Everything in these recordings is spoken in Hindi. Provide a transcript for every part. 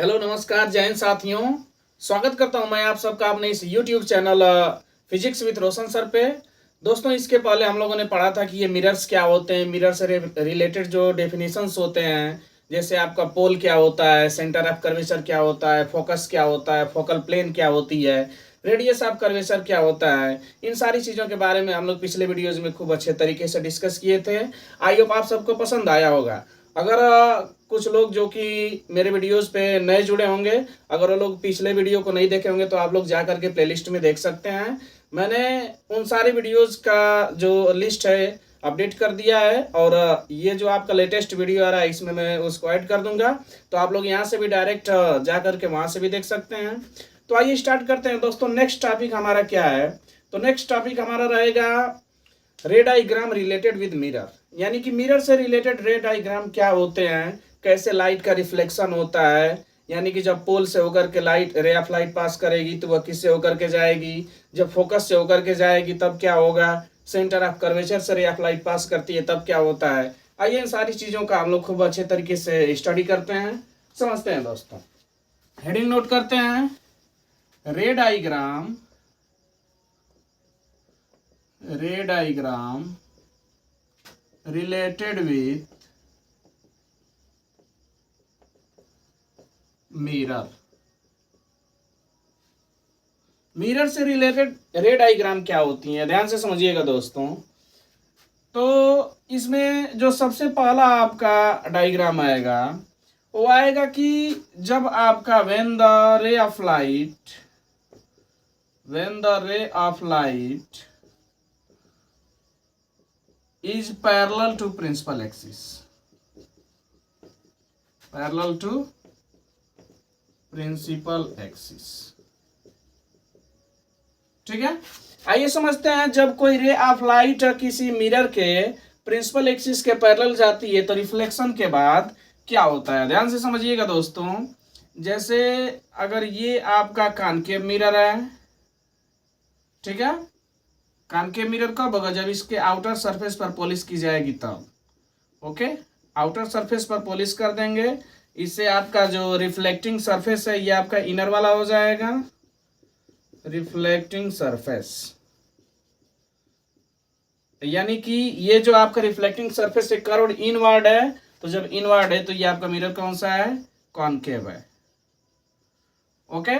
हेलो नमस्कार जय हिंद साथियों। स्वागत करता हूं मैं आप सबका अपने इस YouTube channel physics with Roshan sir पे। दोस्तों इसके पहले हम लोगों ने पढ़ा था कि ये मिरर्स क्या होते हैं, मिरर से रिलेटेड जो डेफिनेशंस होते हैं, जैसे आपका पोल क्या होता है, सेंटर ऑफ कर्वेचर क्या होता है, फोकस क्या होता है, फोकल प्लेन क्या होती है, रेडियस ऑफ कर्वेचर क्या होता है। इन सारी चीज़ों के बारे में हम लोग पिछले वीडियोज में खूब अच्छे तरीके से डिस्कस किए थे। आई होप आप सबको पसंद आया होगा। अगर कुछ लोग जो कि मेरे वीडियोस पे नए जुड़े होंगे, अगर वो लोग पिछले वीडियो को नहीं देखे होंगे तो आप लोग जा करके प्लेलिस्ट में देख सकते हैं। मैंने उन सारे वीडियोस का जो लिस्ट है अपडेट कर दिया है, और ये जो आपका लेटेस्ट वीडियो आ रहा है इसमें मैं उसको ऐड कर दूंगा, तो आप लोग यहाँ से भी डायरेक्ट जा करके वहाँ से भी देख सकते हैं। तो आइए स्टार्ट करते हैं दोस्तों। नेक्स्ट टॉपिक हमारा क्या है? तो नेक्स्ट टॉपिक हमारा रहेगा रे डाइग्राम रिलेटेड विद मिरर, यानी कि मिरर से रिलेटेड रे डाइग्राम क्या होते हैं, कैसे लाइट का रिफ्लेक्शन होता है, यानी कि जब पोल से होकर के लाइट रे ऑफ लाइट पास करेगी तो वह किससे होकर के जाएगी, जब फोकस से होकर के जाएगी तब क्या होगा, सेंटर ऑफ कर्वेचर से रे ऑफ लाइट पास करती है तब क्या होता है। आइए इन सारी चीज़ों का हम लोग खूब अच्छे तरीके से स्टडी करते हैं, समझते हैं दोस्तों। हेडिंग नोट करते हैं, रे diagram related with mirror. Mirror से रिलेटेड रे डाइग्राम क्या होती है, ध्यान से समझिएगा दोस्तों। तो इसमें जो सबसे पहला आपका डायग्राम आएगा वो आएगा कि जब आपका when the ray of light is parallel to principal axis, ठीक है। आइए समझते हैं, जब कोई रे ऑफ लाइट किसी मिरर के प्रिंसिपल एक्सिस के पैरेलल जाती है तो रिफ्लेक्शन के बाद क्या होता है, ध्यान से समझिएगा दोस्तों। जैसे अगर ये आपका कॉनकेव मिरर है, ठीक है, कॉनकेव मिरर कब होगा, जब इसके आउटर सरफेस पर पॉलिश की जाएगी तब। ओके, आउटर सरफेस पर पॉलिश कर देंगे, इससे आपका जो रिफ्लेक्टिंग सरफेस है ये आपका इनर वाला हो जाएगा, रिफ्लेक्टिंग सरफेस। यानी कि ये जो आपका रिफ्लेक्टिंग सरफेस एक कर्व्ड इनवर्ड है, तो जब इनवर्ड है तो ये आपका मिरर कौन सा है, कॉनकेव है। ओके,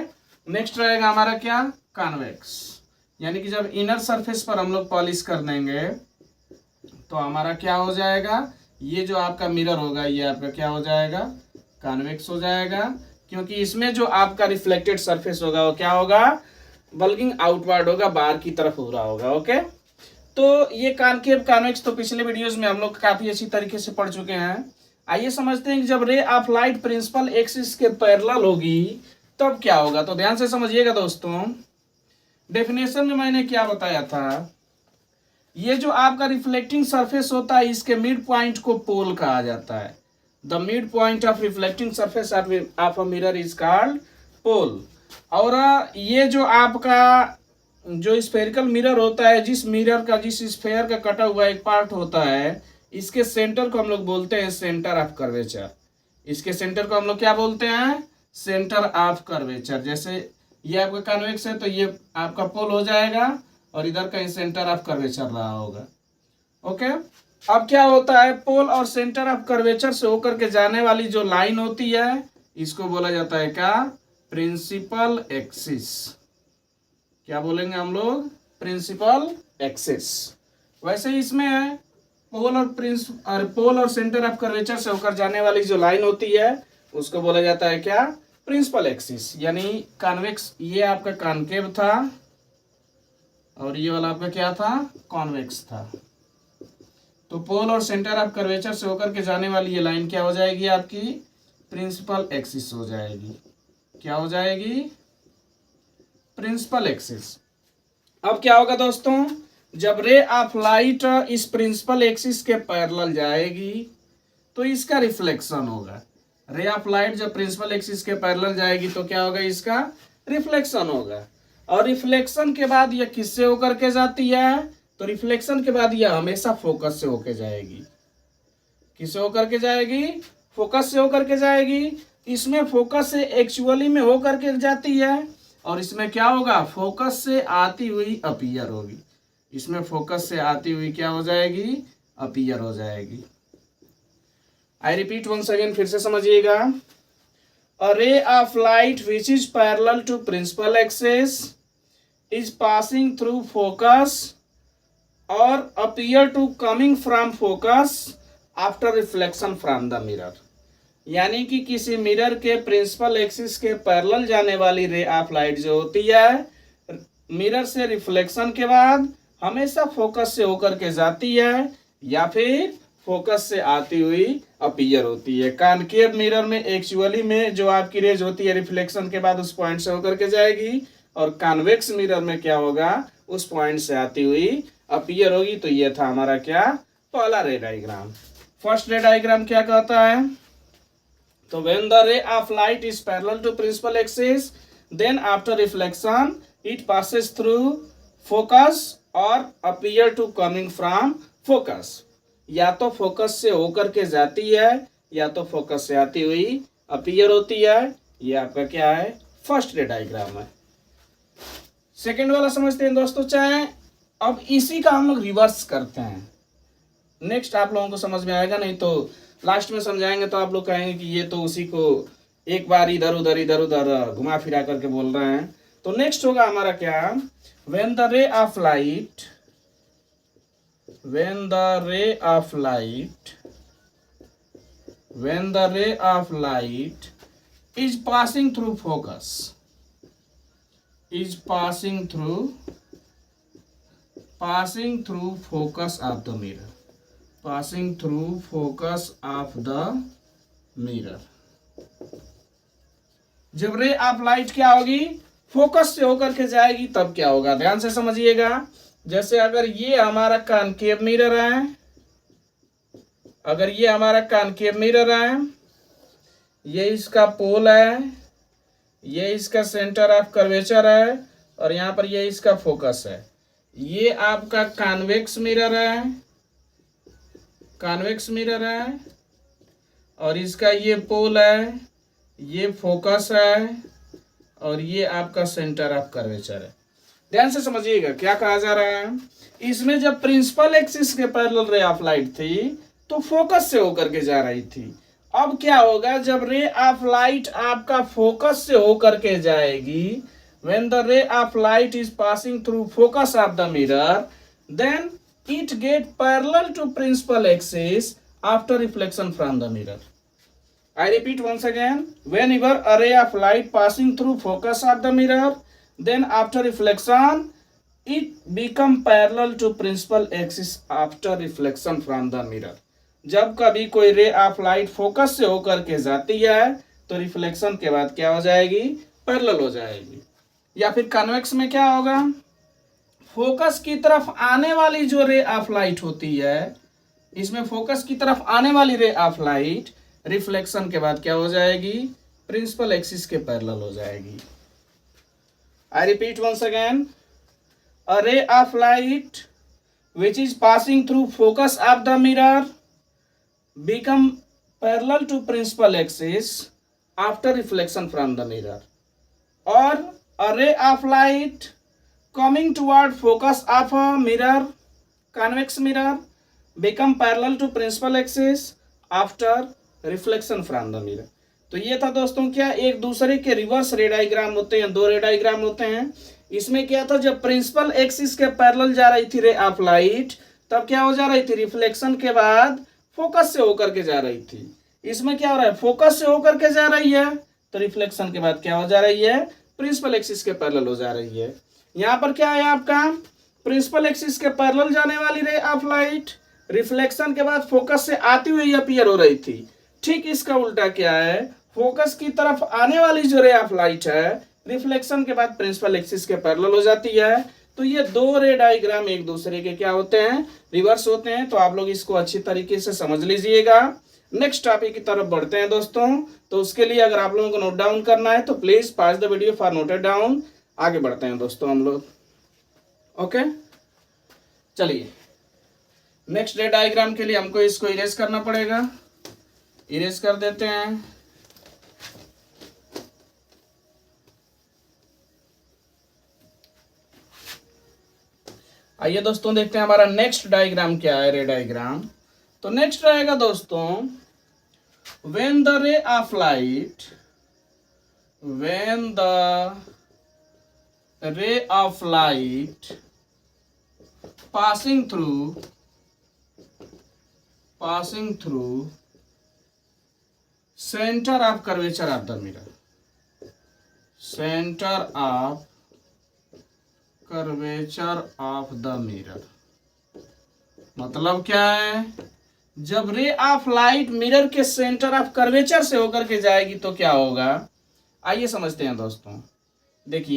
नेक्स्ट रहेगा हमारा क्या, कॉन्वेक्स। यानी कि जब इनर सरफेस पर हम लोग पॉलिश कर देंगे तो हमारा क्या हो जाएगा, ये जो आपका मिरर होगा ये आपका क्या हो जाएगा, कॉन्वेक्स हो जाएगा, क्योंकि इसमें जो आपका रिफ्लेक्टेड सरफेस होगा वो क्या होगा, बल्किंग आउटवर्ड होगा, बाहर की तरफ हो रहा होगा। ओके, तो ये कॉनकेव कॉन्वेक्स तो पिछले वीडियोस में हम लोग काफी अच्छी तरीके से पढ़ चुके हैं। आइए समझते हैं कि जब ray of light principal axis के पैरेलल होगी तब क्या होगा। तो ध्यान से समझिएगा दोस्तों, डेफिनेशन में मैंने क्या बताया था, ये जो आपका रिफ्लेक्टिंग सरफेस होता है इसके मिड पॉइंट को पोल कहा जाता है। The mid point of reflecting surface of a mirror is called pole. और ये जो आपका जो स्फेरिकल मिरर होता है, जिस मिरर का, जिस स्फेयर का कटा हुआ एक पार्ट होता है, इसके सेंटर को हम लोग बोलते हैं सेंटर ऑफ कर्वेचर। इसके सेंटर को हम लोग क्या बोलते हैं, सेंटर ऑफ कर्वेचर। जैसे ये आपका कॉन्वेक्स है तो ये आपका पोल हो जाएगा और इधर का सेंटर ऑफ कर्वेचर रहा होगा। ओके, अब क्या होता है, पोल और सेंटर ऑफ कर्वेचर से होकर के जाने वाली जो लाइन होती है इसको बोला जाता है क्या, प्रिंसिपल एक्सिस। क्या बोलेंगे हम लोग, प्रिंसिपल एक्सिस। वैसे ही इसमें है, पोल और सेंटर ऑफ कर्वेचर से होकर जाने वाली जो लाइन होती है उसको बोला जाता है क्या, प्रिंसिपल एक्सिस। यानी कॉन्वेक्स, ये आपका कॉनकेव था और ये वाला आपका क्या था, कॉन्वेक्स था। तो पोल और सेंटर ऑफ कर्वेचर से होकर के जाने वाली ये लाइन क्या हो जाएगी, आपकी प्रिंसिपल एक्सिस हो जाएगी। क्या हो जाएगी, प्रिंसिपल एक्सिस। अब क्या होगा दोस्तों, जब रे ऑफ लाइट इस प्रिंसिपल एक्सिस के पैरेलल जाएगी तो इसका रिफ्लेक्शन होगा। रे ऑफ लाइट जब प्रिंसिपल एक्सिस के पैरेलल जाएगी तो क्या होगा, इसका रिफ्लेक्शन होगा। और रिफ्लेक्शन के बाद यह किससे होकर के जाती है, तो रिफ्लेक्शन के बाद यह हमेशा फोकस से होकर जाएगी। किससे होकर के जाएगी, फोकस से होकर के जाएगी, इसमें फोकस से एक्चुअली में होकर के जाती है, और इसमें क्या होगा, फोकस से आती हुई अपीयर होगी। इसमें फोकस से आती हुई क्या हो जाएगी, अपीयर हो जाएगी। आई रिपीट वंस अगेन, फिर से समझिएगा। A ray of light which is parallel to principal axis is passing through focus और appear to coming from focus after reflection from the mirror. यानी कि किसी मिरर के प्रिंसिपल एक्सिस के पैरेलल जाने वाली रे ऑफ लाइट जो होती है, मिरर से रिफ्लेक्शन के बाद हमेशा फोकस से होकर के जाती है या फिर फोकस से आती हुई अपीयर होती है। कॉनकेव मिरर में एक्चुअली में जो आपकी रेज होती है रिफ्लेक्शन के बाद उस पॉइंट से होकर के जाएगी, और कॉन्वेक्स मिरर में क्या होगा, उस पॉइंट से आती हुई अपीयर होगी। तो ये था हमारा क्या, पहला रे डायग्राम। फर्स्ट रे डायग्राम क्या कहता है, तो when the ray of light is parallel to principal axis then after reflection it passes through focus और appear to coming from focus. या तो फोकस से होकर के जाती है या तो फोकस से आती हुई अपीयर होती है। ये आपका क्या है, फर्स्ट रे डायग्राम है। सेकेंड वाला समझते हैं दोस्तों। चाहे अब इसी का हम लोग रिवर्स करते हैं, नेक्स्ट आप लोगों को समझ में आएगा, नहीं तो लास्ट में समझाएंगे तो आप लोग कहेंगे कि ये तो उसी को एक बार इधर उधर घुमा फिरा करके बोल रहे हैं। तो नेक्स्ट होगा हमारा क्या, when the ray of light when the ray of light is passing through focus of the mirror, जब रे ऑफ लाइट क्या होगी, फोकस से होकर के जाएगी, तब क्या होगा, ध्यान से समझिएगा। जैसे अगर ये हमारा कॉनकेव मिरर है, ये इसका पोल है, ये इसका सेंटर ऑफ कर्वेचर है, और यहाँ पर ये इसका फोकस है। ये आपका कॉन्वेक्स मिरर है, और इसका ये पोल है, ये फोकस है, और ये आपका सेंटर ऑफ कर्वेचर है। ध्यान से समझिएगा क्या कहा जा रहा है। इसमें जब प्रिंसिपल एक्सिस के पैरेलल रे ऑफ लाइट थी तो फोकस से होकर के जा रही थी। अब क्या होगा, जब रे ऑफ लाइट आपका फोकस से होकर के जाएगी, when the ray of light is passing through focus of the mirror then it get parallel to principal axis after reflection from the mirror. I repeat once again, whenever a ray of light passing through focus of the mirror, then after reflection, it become parallel to principal axis after reflection from the mirror. जब कभी कोई रे ऑफ लाइट फोकस से होकर के जाती है तो रिफ्लेक्शन के बाद क्या हो जाएगी, पैरेलल हो जाएगी। या फिर कन्वेक्स में क्या होगा, फोकस की तरफ आने वाली जो रे ऑफ लाइट होती है, इसमें फोकस की तरफ आने वाली रे ऑफ लाइट रिफ्लेक्शन के बाद क्या हो जाएगी, प्रिंसिपल एक्सिस के पैरेलल हो जाएगी। I repeat once again, a ray of light which is passing through focus of the mirror become parallel to principal axis after reflection from the mirror, or a ray of light coming toward focus of a mirror, convex mirror, become parallel to principal axis after reflection from the mirror। तो ये था दोस्तों क्या, एक दूसरे के रिवर्स रे डायग्राम होते हैं, दो रे डायग्राम होते हैं। इसमें क्या था, जब प्रिंसिपल एक्सिस के पैरेलल जा रही थी रे ऑफ लाइट, तब क्या हो जा रही थी, रिफ्लेक्शन के बाद फोकस से होकर के जा रही थी। इसमें क्या हो रहा है, फोकस से होकर के जा रही है तो रिफ्लेक्शन के बाद क्या हो जा रही है, प्रिंसिपल एक्सिस के पैरेलल हो जा रही है। यहाँ पर क्या है आपका, प्रिंसिपल एक्सिस के पैरेलल जाने वाली रे ऑफ लाइट रिफ्लेक्शन के बाद फोकस से आती हुई अपीयर हो रही थी। ठीक इसका उल्टा क्या है, फोकस की तरफ आने वाली जो रे ऑफ लाइट है रिफ्लेक्शन के बाद प्रिंसिपल एक्सिस के पैरेलल हो जाती है। तो ये दो रे डायग्राम एक दूसरे के क्या होते हैं, रिवर्स होते हैं। तो आप लोग इसको अच्छी तरीके से समझ लीजिएगा। नेक्स्ट टॉपिक की तरफ बढ़ते हैं दोस्तों। तो उसके लिए अगर आप लोगों को नोट डाउन करना है तो please pause the video for noted down. आगे बढ़ते हैं दोस्तों हम लोग। ओके चलिए, नेक्स्ट रे डायग्राम के लिए हमको इसको इरेज करना पड़ेगा। इरेज कर देते हैं। आइए दोस्तों देखते हैं हमारा नेक्स्ट डायग्राम क्या है, रे डायग्राम। तो नेक्स्ट रहेगा दोस्तों, when the ray of light, when the ray of light passing through center of curvature of the mirror, center of curvature of the mirror। मतलब क्या है, जब रे ऑफ लाइट मिरर के सेंटर ऑफ कर्वेचर से होकर के जाएगी तो क्या होगा, आइए समझते हैं दोस्तों। देखिए